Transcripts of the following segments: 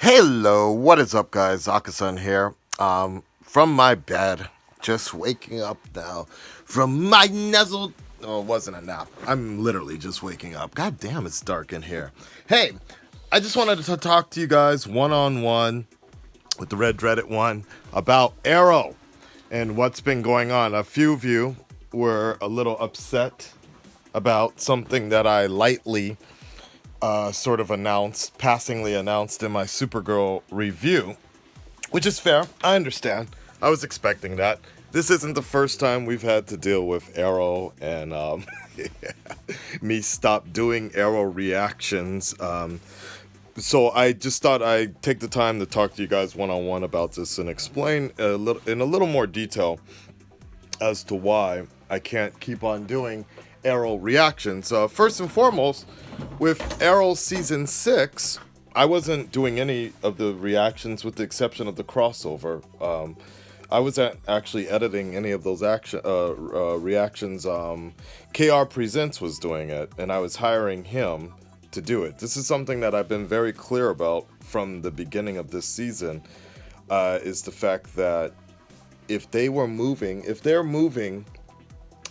Hello, what is up, guys? Akasan here. From my bed, just waking up now. From my nuzzle. Oh, it wasn't a nap. I'm literally just waking up. God damn, it's dark in here. Hey, I just wanted to talk to you guys one on one with the Red Reddit one about Arrow and what's been going on. A few of you were a little upset about something that I lightly sort of passingly announced in my Supergirl review, which is fair. I understand. I was expecting that. This isn't the first time we've had to deal with Arrow and me stop doing Arrow reactions. So I just thought I'd take the time to talk to you guys one-on-one about this and explain in a little more detail as to why I can't keep on doing Arrow reactions. First and foremost, with Arrow Season 6, I wasn't doing any of the reactions with the exception of the crossover. I wasn't actually editing any of those reactions. KR Presents was doing it, and I was hiring him to do it. This is something that I've been very clear about from the beginning of this season, is the fact that if they're moving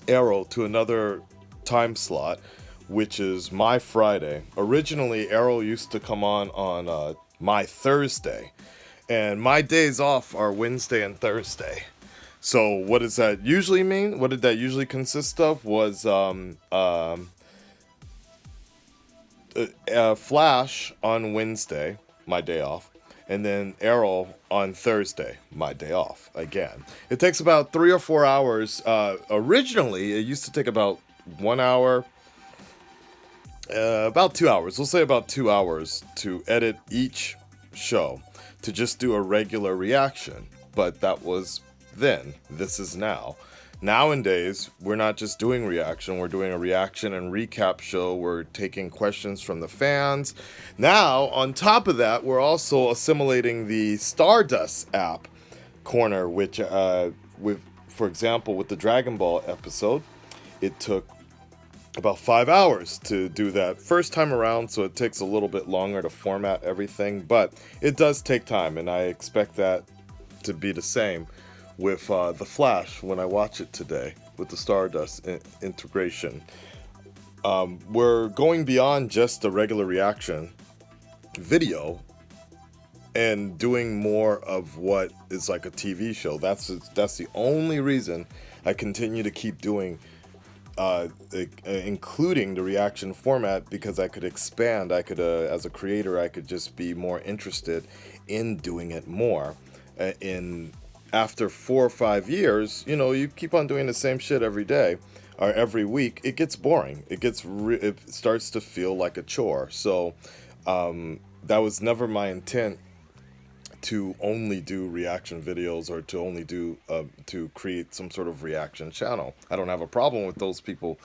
Arrow to another time slot, which is my Friday. Originally, Arrow used to come on my Thursday, and my days off are Wednesday and Thursday. So what does that usually mean? What did that usually consist of? Was Flash on Wednesday, my day off, and then Arrow on Thursday, my day off again. It takes about 3 or 4 hours. Originally, it used to take about 1 hour, about 2 hours. We'll say about 2 hours to edit each show to just do a regular reaction. But that was then. This is now. Nowadays, we're not just doing reaction, we're doing a reaction and recap show. We're taking questions from the fans. Now, on top of that, we're also assimilating the Stardust App Corner, which, for example, with the Dragon Ball episode, it took about 5 hours to do that first time around, so it takes a little bit longer to format everything, but it does take time, and I expect that to be the same with The Flash when I watch it today with the Stardust integration. We're going beyond just the regular reaction video and doing more of what is like a TV show. That's the only reason I continue to keep doing including the reaction format, because I could expand. I could, as a creator, I could just be more interested in doing it more. After 4 or 5 years, you keep on doing the same shit every day or every week, it gets boring. It starts to feel like a chore. So that was never my intent, to only do reaction videos or to only do to create some sort of reaction channel. I don't have a problem with those people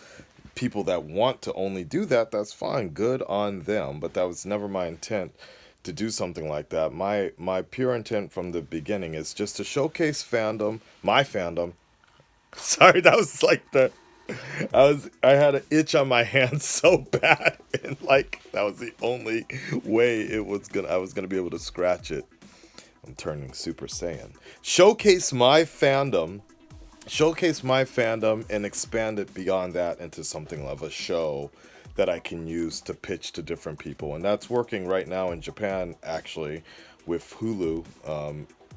that want to only do that. That's fine, good on them, but that was never my intent to do something like that. My pure intent from the beginning is just to showcase my fandom. Sorry, that was like I had an itch on my hand so bad, and that was the only way I was gonna be able to scratch it. I'm turning Super Saiyan. Showcase my fandom, and expand it beyond that into something of a show that I can use to pitch to different people. And that's working right now in Japan, actually, with Hulu,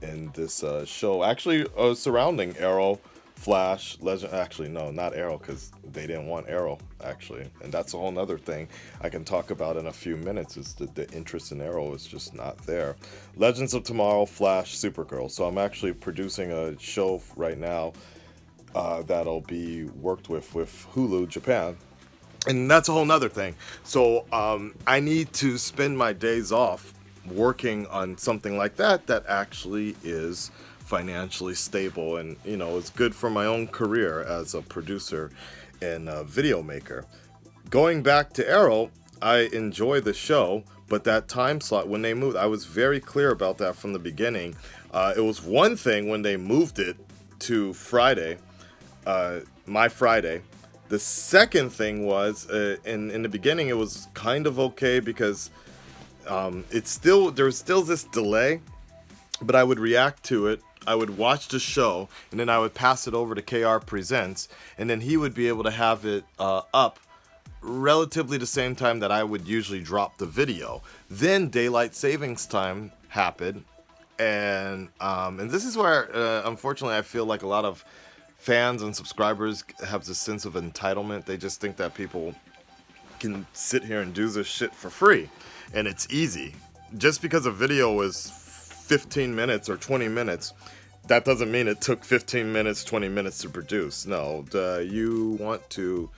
in this show. Actually, surrounding Arrow, Flash, Legend. Actually, no, not Arrow, because they didn't want Arrow, actually. And that's a whole nother thing I can talk about in a few minutes, is the interest in Arrow is just not there. Legends of Tomorrow, Flash, Supergirl. So I'm actually producing a show right now that'll be worked with Hulu Japan. And that's a whole nother thing. So I need to spend my days off working on something like that actually is financially stable and, is good for my own career as a producer and a video maker. Going back to Arrow, I enjoy the show, but that time slot, when they moved, I was very clear about that from the beginning. It was one thing when they moved it to Friday, my Friday. The second thing was, in the beginning, it was kind of okay because there's still this delay, but I would react to it. I would watch the show, and then I would pass it over to KR Presents, and then he would be able to have it up relatively the same time that I would usually drop the video. Then daylight savings time happened, and this is where unfortunately I feel like a lot of fans and subscribers have this sense of entitlement. They just think that people can sit here and do this shit for free, and it's easy. Just because a video is 15 minutes or 20 minutes, that doesn't mean it took 15 minutes, 20 minutes to produce. No, you want to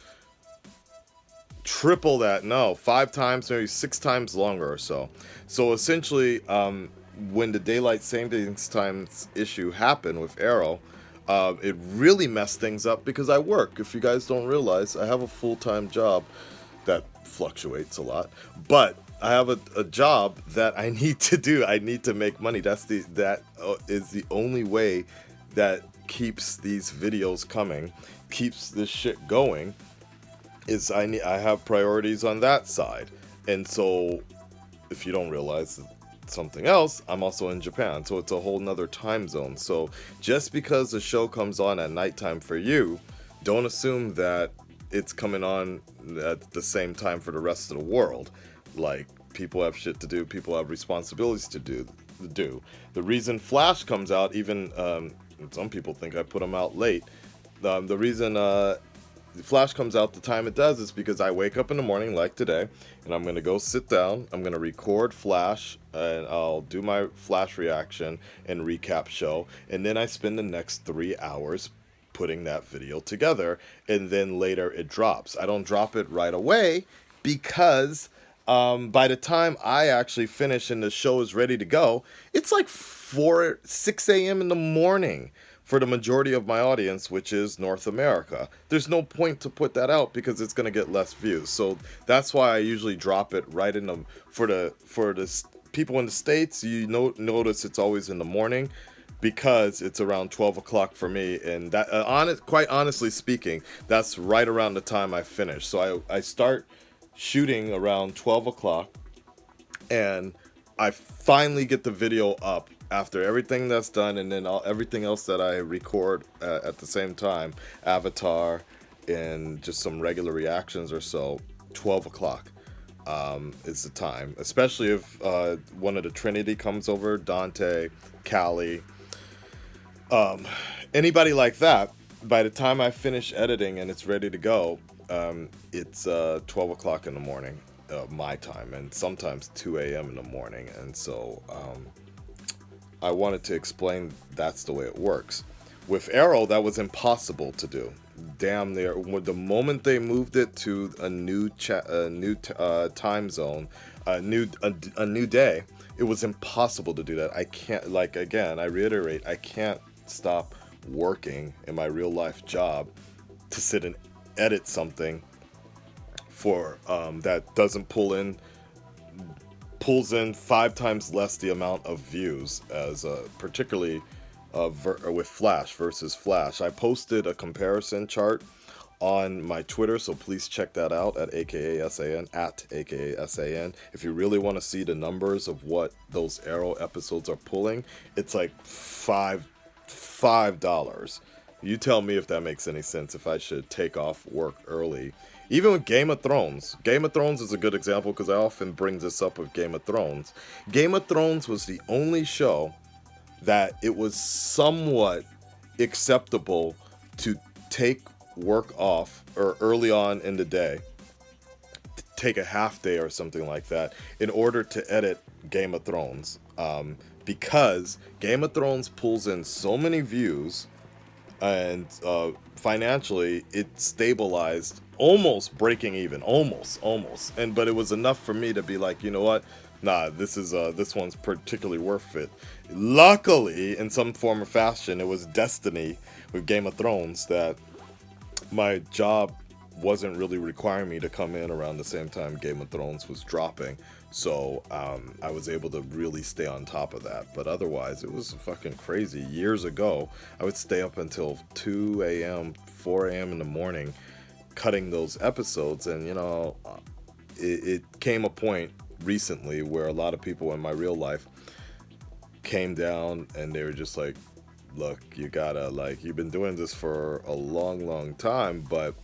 triple that. No, 5 times, maybe 6 times longer or so. So essentially, when the daylight savings times issue happened with Arrow, it really messed things up because I work. If you guys don't realize, I have a full-time job that fluctuates a lot, but I have a job that I need to do. I need to make money. That is the only way that keeps these videos coming, keeps this shit going. Is I have priorities on that side, and so if you don't realize something else, I'm also in Japan, so it's a whole nother time zone. So just because the show comes on at nighttime for you, don't assume that it's coming on at the same time for the rest of the world. Like, people have shit to do, people have responsibilities to do. The reason Flash comes out, even some people think I put them out late. The reason Flash comes out the time it does is because I wake up in the morning like today, and I'm gonna go sit down, I'm gonna record Flash, and I'll do my Flash reaction and recap show, and then I spend the next 3 hours putting that video together, and then later it drops. I don't drop it right away because by the time I actually finish and the show is ready to go, it's like 6 a.m. in the morning for the majority of my audience, which is North America. There's no point to put that out because it's gonna get less views. So that's why I usually drop it right in the for the people in the States. You notice it's always in the morning, because it's around 12 o'clock for me, and that quite honestly speaking, that's right around the time I finish. So I start shooting around 12 o'clock, and I finally get the video up after everything that's done, and then everything else that I record at the same time, Avatar and just some regular reactions or so. 12 o'clock is the time, especially if one of the Trinity comes over, Dante, Callie, anybody like that. By the time I finish editing and it's ready to go, it's 12 o'clock in the morning, my time, and sometimes 2 a.m. in the morning. And so I wanted to explain that's the way it works. With Arrow, that was impossible to do. Damn near, the moment they moved it to a new time zone, a new day, it was impossible to do that. I can't, like, again, I reiterate, I can't stop working in my real life job to sit and edit something for that pulls in 5 times less the amount of views as particularly with Flash versus Flash. I posted a comparison chart on my Twitter, so please check that out at AKASAN, at AKASAN. If you really want to see the numbers of what those Arrow episodes are pulling, it's like $5. You tell me if that makes any sense, if I should take off work early. Even with Game of Thrones is a good example because I often bring this up with Game of Thrones. Game of Thrones was the only show that it was somewhat acceptable to take work off or early on in the day, take a half day or something like that in order to edit Game of Thrones, because Game of Thrones pulls in so many views, and financially it stabilized, almost breaking even, almost, but it was enough for me to be like, you know what, nah, this one's particularly worth it. Luckily, in some form or fashion, it was destiny with Game of Thrones that my job wasn't really requiring me to come in around the same time Game of Thrones was dropping, so I was able to really stay on top of that. But otherwise, it was fucking crazy. Years ago, I would stay up until 2 a.m., 4 a.m. in the morning cutting those episodes, and you know, it came a point recently where a lot of people in my real life came down and they were just like, look, you gotta, like, you've been doing this for a long time, but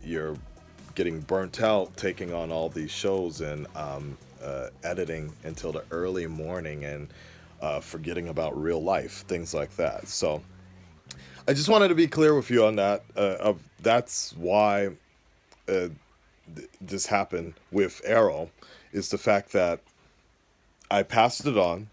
you're getting burnt out taking on all these shows and editing until the early morning and forgetting about real life, things like that. So I just wanted to be clear with you on that. That's why this happened with Arrow, is the fact that I passed it on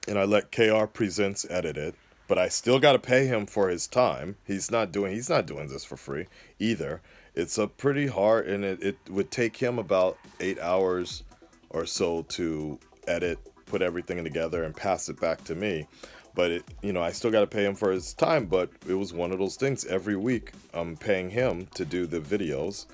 and I let KR Presents edit it, but I still got to pay him for his time. He's not doing this for free either. It's a pretty hard, and it would take him about 8 hours or so to edit, put everything together, and pass it back to me. But I still got to pay him for his time. But it was one of those things. Every week, I'm paying him to do the videos,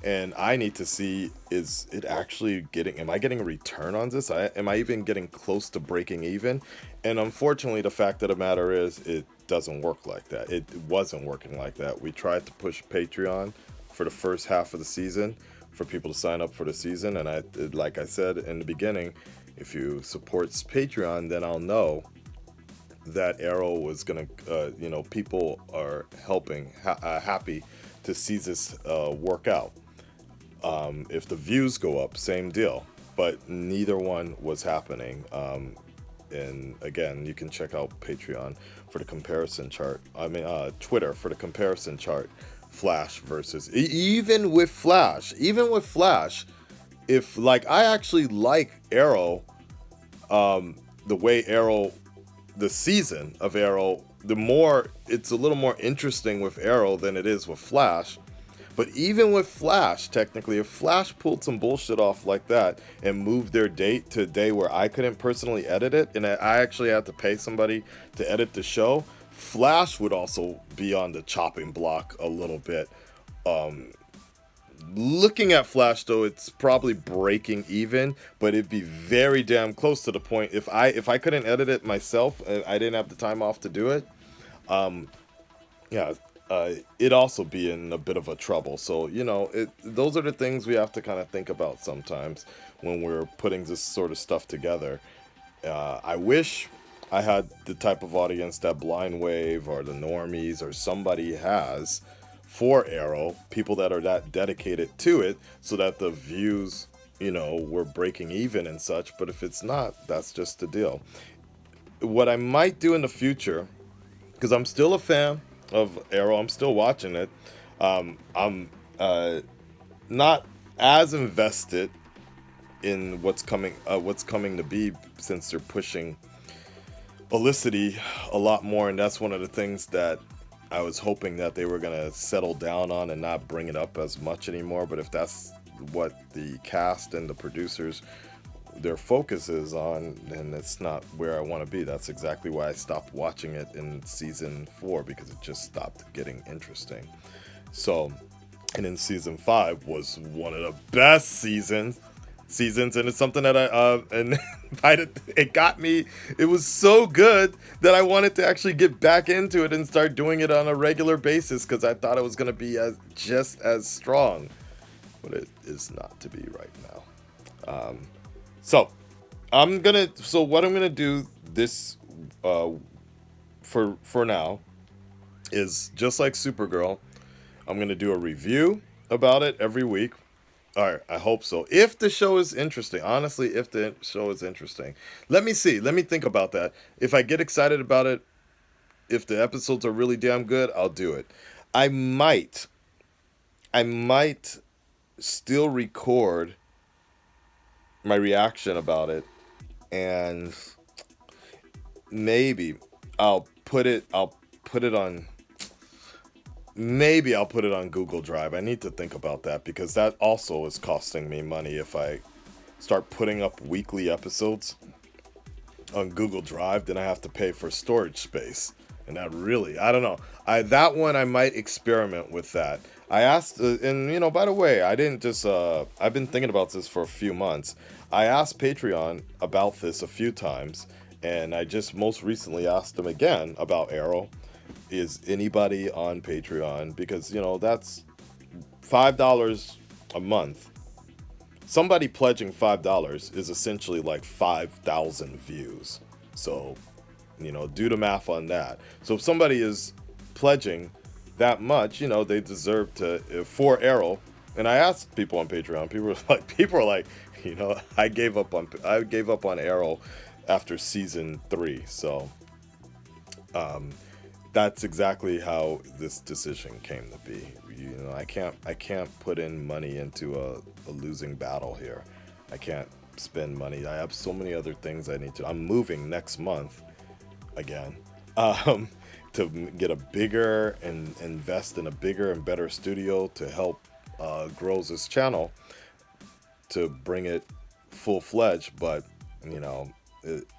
and I need to see, is it actually am I getting a return on this? Am I even getting close to breaking even? And unfortunately, the fact of the matter is, it doesn't work like that. It wasn't working like that. We tried to push Patreon for the first half of the season for people to sign up for the season, and like I said in the beginning, if you support Patreon, then I'll know that Arrow was gonna, people are happy to see this work out. If the views go up, same deal, but neither one was happening. And again, you can check out Patreon for the comparison chart. Twitter for the comparison chart. Flash versus even with Flash, if, like, I actually like Arrow, the way Arrow, the season of Arrow, it's a little more interesting with Arrow than it is with Flash. But even with Flash, technically, if Flash pulled some bullshit off like that and moved their date to a day where I couldn't personally edit it, and I actually had to pay somebody to edit the show, Flash would also be on the chopping block a little bit. Looking at Flash, though, it's probably breaking even, but it'd be very damn close to the point. If I couldn't edit it myself, I didn't have the time off to do it, it'd also be in a bit of a trouble. So, those are the things we have to kind of think about sometimes when we're putting this sort of stuff together. I wish I had the type of audience that Blind Wave or the Normies or somebody has for Arrow, people that are that dedicated to it, so that the views, were breaking even and such. But if it's not, that's just the deal. What I might do in the future, because I'm still a fan of Arrow, I'm still watching it. I'm not as invested in what's coming to be, since they're pushing Felicity a lot more, and that's one of the things that I was hoping that they were gonna settle down on and not bring it up as much anymore. But if that's what the cast and the producers, their focus is on, then it's not where I want to be. That's exactly why I stopped watching it in season 4, because it just stopped getting interesting. So, and in season 5 was one of the best seasons, and it's something that it got me. It was so good that I wanted to actually get back into it and start doing it on a regular basis, because I thought it was going to be just as strong, but it is not to be right now. So what I'm gonna do this for now is, just like Supergirl, I'm gonna do a review about it every week. All right, I hope so. If the show is interesting, honestly, if the show is interesting, let me think about that. If I get excited about it, if the episodes are really damn good, I'll do it. I might still record my reaction about it, and maybe I'll put it on Google Drive. I need to think about that, because that also is costing me money. If I start putting up weekly episodes on Google Drive, then I have to pay for storage space, and that really, I don't know. That one I might experiment with that. I asked, and by the way, I didn't just, I've been thinking about this for a few months. I asked Patreon about this a few times, and I just most recently asked them again about Arrow. Is anybody on Patreon? Because, that's $5 a month. somebody pledging $5 is essentially like 5,000 views. So, do the math on that. So if somebody is pledging that much, they deserve to, for Arrow. And I asked people on Patreon, people are like, I gave up on Arrow after season 3. So, that's exactly how this decision came to be. I can't put in money into a losing battle here. I can't spend money. I have so many other things I need to. I'm moving next month again, to get a bigger and invest in a bigger and better studio to help grow this channel to bring it full-fledged. But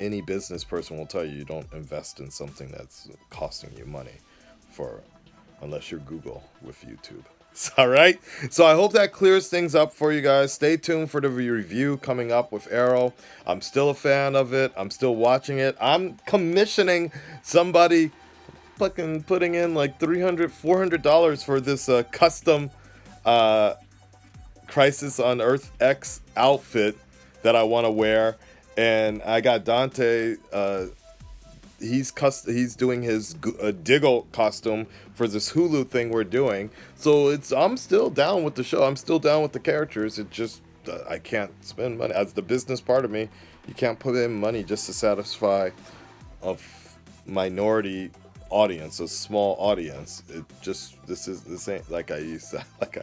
any business person will tell you don't invest in something that's costing you money unless you're Google with YouTube. All right. So I hope that clears things up for you guys. Stay tuned for the review coming up with Arrow. I'm still a fan of it. I'm still watching it. I'm commissioning somebody fucking putting in like $300, $400 for this custom Crisis on Earth X outfit that I want to wear. And I got Dante, he's doing his Diggle costume for this Hulu thing we're doing. So I'm still down with the show. I'm still down with the characters. It just, I can't spend money. As the business part of me, you can't put in money just to satisfy a minority audience, a small audience. This ain't, like I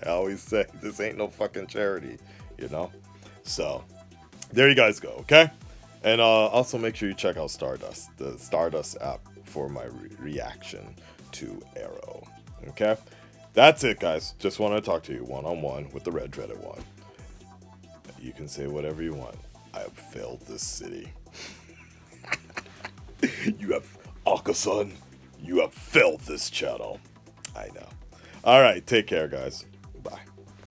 always say, this ain't no fucking charity, So, there you guys go, okay? And also make sure you check out the Stardust app for my reaction to Arrow. Okay? That's it, guys. Just want to talk to you one-on-one with the red dreaded one. You can say whatever you want. I have failed this city. You have, Akasan, you have failed this channel. I know. All right, take care, guys.